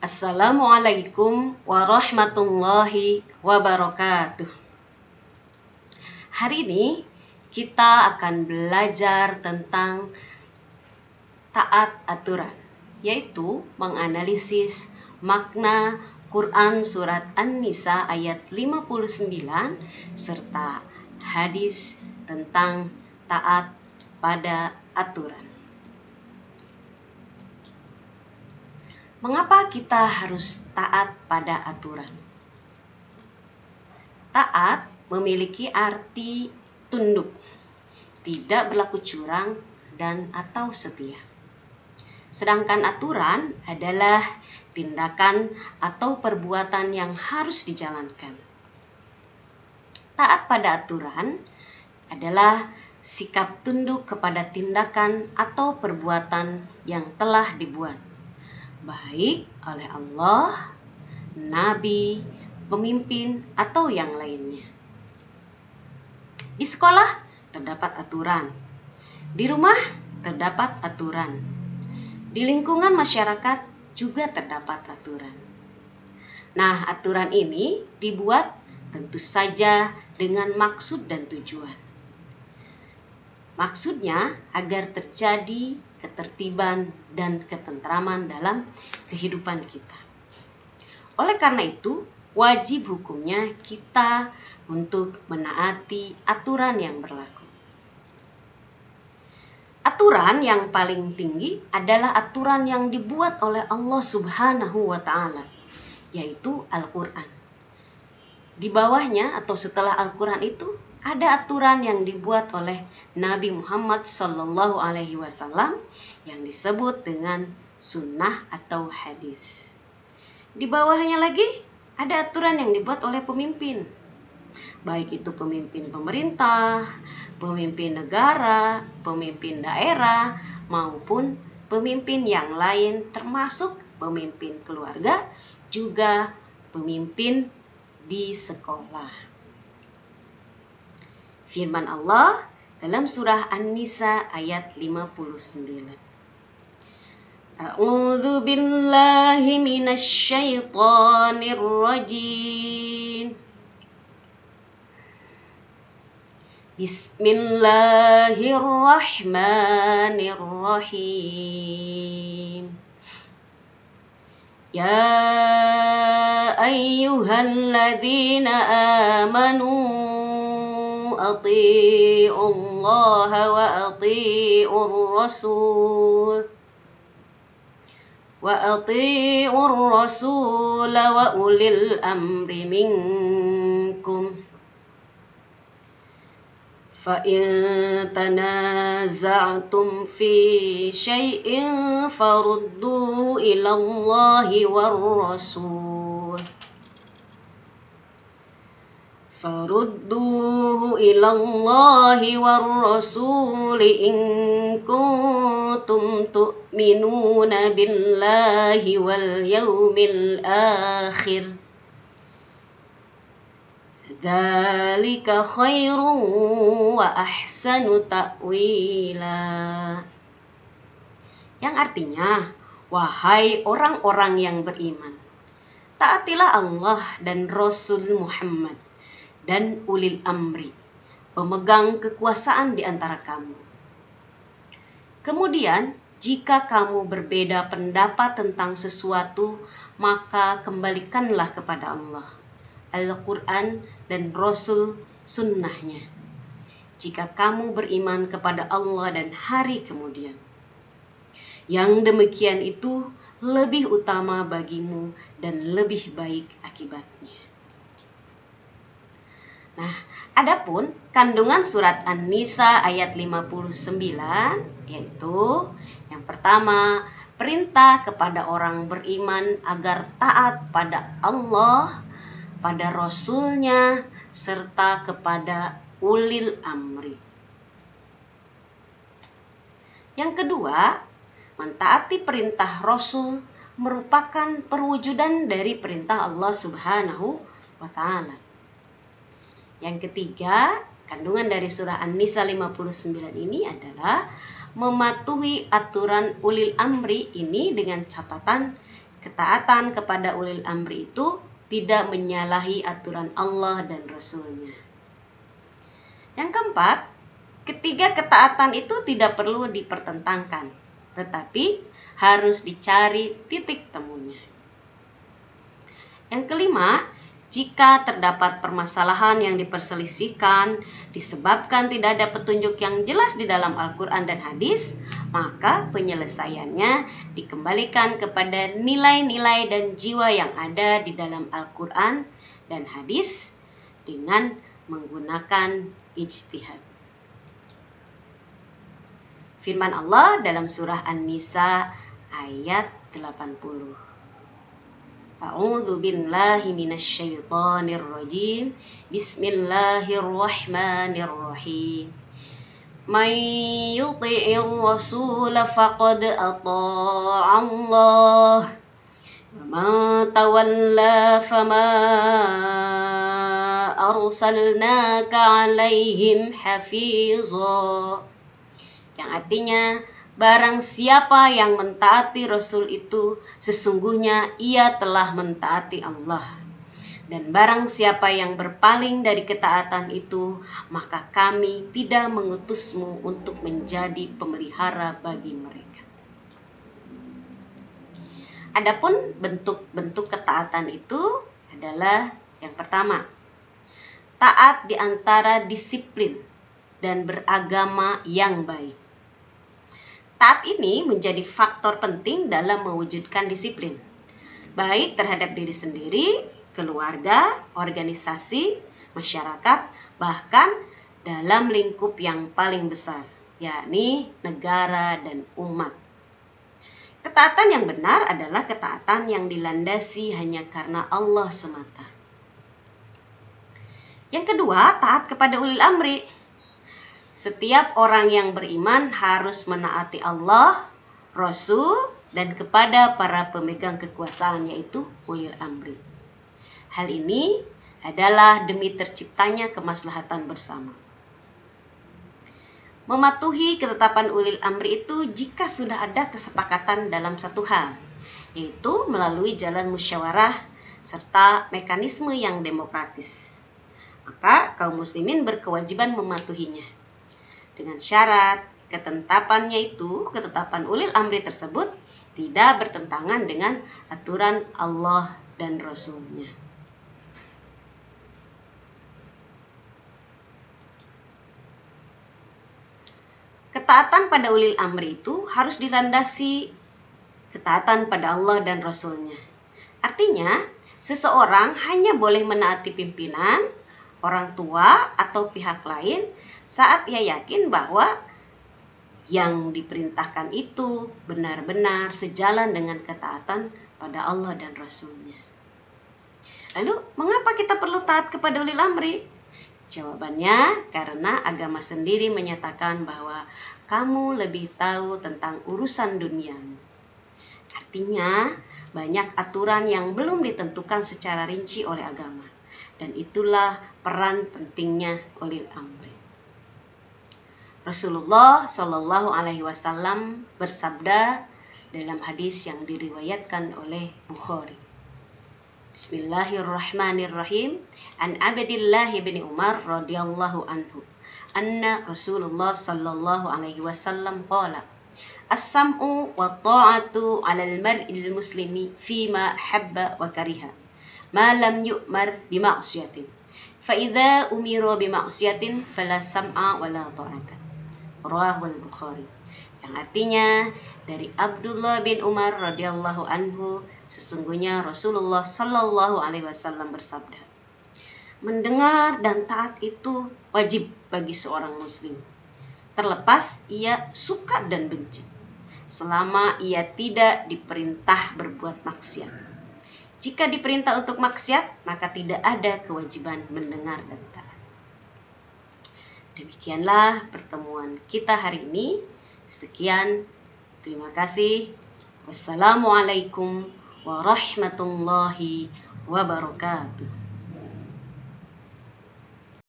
Assalamualaikum warahmatullahi wabarakatuh. Hari ini kita akan belajar tentang taat aturan, yaitu menganalisis makna Quran Surat An-Nisa ayat 59 serta hadis tentang taat pada aturan. Mengapa kita harus taat pada aturan? Taat memiliki arti tunduk, tidak berlaku curang dan atau setia. Sedangkan aturan adalah tindakan atau perbuatan yang harus dijalankan. Taat pada aturan adalah sikap tunduk kepada tindakan atau perbuatan yang telah dibuat, baik oleh Allah, Nabi, pemimpin, atau yang lainnya. Di sekolah terdapat aturan, di rumah terdapat aturan, di lingkungan masyarakat juga terdapat aturan. Nah, aturan ini dibuat tentu saja dengan maksud dan tujuan. Maksudnya agar terjadi ketertiban dan ketentraman dalam kehidupan kita. Oleh karena itu, wajib hukumnya kita untuk menaati aturan yang berlaku. Aturan yang paling tinggi adalah aturan yang dibuat oleh Allah Subhanahu wa Ta'ala, yaitu Al-Quran. Di bawahnya atau setelah Al-Quran itu ada aturan yang dibuat oleh Nabi Muhammad SAW yang disebut dengan sunnah atau hadis. Di bawahnya lagi ada aturan yang dibuat oleh pemimpin, baik itu pemimpin pemerintah, pemimpin negara, pemimpin daerah, maupun pemimpin yang lain termasuk pemimpin keluarga, juga pemimpin di sekolah. Firman Allah dalam surah An-Nisa ayat 59. A'udzu billahi minasy syaithanir rajim. Bismillahirrahmanirrahim. Ya ayyuhalladzina amanu أطيعوا الله وأطيعوا الرسول وأولي الأمر منكم فإن تنازعتم في شيء فردوه إلى الله والرسول إن كنتم تؤمنون بالله واليوم الآخر ذلك خير وأحسن تأويلا. Yang artinya, wahai orang-orang yang beriman, taatilah Allah dan Rasul Muhammad dan ulil amri, pemegang kekuasaan di antara kamu. Kemudian, jika kamu berbeda pendapat tentang sesuatu, maka kembalikanlah kepada Allah, Al-Quran dan Rasul sunnahnya. Jika kamu beriman kepada Allah dan hari kemudian, yang demikian itu lebih utama bagimu dan lebih baik akibatnya. Nah, adapun kandungan surat An-Nisa ayat 59 yaitu yang pertama, perintah kepada orang beriman agar taat pada Allah, pada Rasul-Nya, serta kepada ulil amri. Yang kedua, mentaati perintah Rasul merupakan perwujudan dari perintah Allah Subhanahu wa Ta'ala. Yang ketiga, kandungan dari surah An-Nisa 59 ini adalah mematuhi aturan ulil amri ini dengan catatan ketaatan kepada ulil amri itu tidak menyalahi aturan Allah dan Rasul-Nya. Yang keempat, ketiga ketaatan itu tidak perlu dipertentangkan, tetapi harus dicari titik temunya. Yang kelima, jika terdapat permasalahan yang diperselisihkan disebabkan tidak ada petunjuk yang jelas di dalam Al-Quran dan hadis, maka penyelesaiannya dikembalikan kepada nilai-nilai dan jiwa yang ada di dalam Al-Quran dan hadis dengan menggunakan ijtihad. Firman Allah dalam surah An-Nisa ayat 80. A'udzu billahi minasy syaithanir rajim. Bismillahirrahmanirrahim. Man yuti'ir rasul faqad ata'a Allah. Wa man tawalla fama arsalnaka 'alaihim hafiza. Yang artinya, barang siapa yang mentaati Rasul itu, sesungguhnya ia telah mentaati Allah. Dan barang siapa yang berpaling dari ketaatan itu, maka kami tidak mengutusmu untuk menjadi pemelihara bagi mereka. Adapun bentuk-bentuk ketaatan itu adalah yang pertama, taat di antara disiplin dan beragama yang baik. Taat ini menjadi faktor penting dalam mewujudkan disiplin, baik terhadap diri sendiri, keluarga, organisasi, masyarakat, bahkan dalam lingkup yang paling besar, yakni negara dan umat. Ketaatan yang benar adalah ketaatan yang dilandasi hanya karena Allah semata. Yang kedua, taat kepada ulil amri. Setiap orang yang beriman harus menaati Allah, Rasul, dan kepada para pemegang kekuasaan, yaitu ulil amri. Hal ini adalah demi terciptanya kemaslahatan bersama. Mematuhi ketetapan ulil amri itu jika sudah ada kesepakatan dalam satu hal, yaitu melalui jalan musyawarah serta mekanisme yang demokratis. Maka kaum muslimin berkewajiban mematuhinya. Dengan syarat ketetapan ulil amri tersebut tidak bertentangan dengan aturan Allah dan Rasul-Nya. Ketaatan pada ulil amri itu harus dilandasi ketaatan pada Allah dan Rasul-Nya. Artinya, seseorang hanya boleh menaati pimpinan, orang tua, atau pihak lain saat ia yakin bahwa yang diperintahkan itu benar-benar sejalan dengan ketaatan pada Allah dan Rasul-Nya. Lalu, mengapa kita perlu taat kepada ulil amri? Jawabannya, karena agama sendiri menyatakan bahwa kamu lebih tahu tentang urusan duniamu. Artinya, banyak aturan yang belum ditentukan secara rinci oleh agama. Dan itulah peran pentingnya ulil amri. Rasulullah Shallallahu Alaihi Wasallam bersabda dalam hadis yang diriwayatkan oleh Bukhari. Bismillahirrahmanirrahim. An Abdillah bin Umar radhiyallahu anhu, anna Rasulullah Shallallahu Alaihi Wasallam qala, as-sam'u wa ta'atu 'alal mar'il muslimi fima habba wa kariha, ma lam yu'mar bi ma'siyatin. Fa idza umira bi ma'siyatin fala sam'a wa la ta'ata. Rawahul Bukhari. Yang artinya dari Abdullah bin Umar radhiyallahu anhu, sesungguhnya Rasulullah Shallallahu Alaihi Wasallam bersabda, mendengar dan taat itu wajib bagi seorang muslim, terlepas ia suka dan benci, selama ia tidak diperintah berbuat maksiat. Jika diperintah untuk maksiat, maka tidak ada kewajiban mendengar dan taat. Demikianlah pertemuan kita hari ini. Sekian, terima kasih. Wassalamualaikum warahmatullahi wabarakatuh.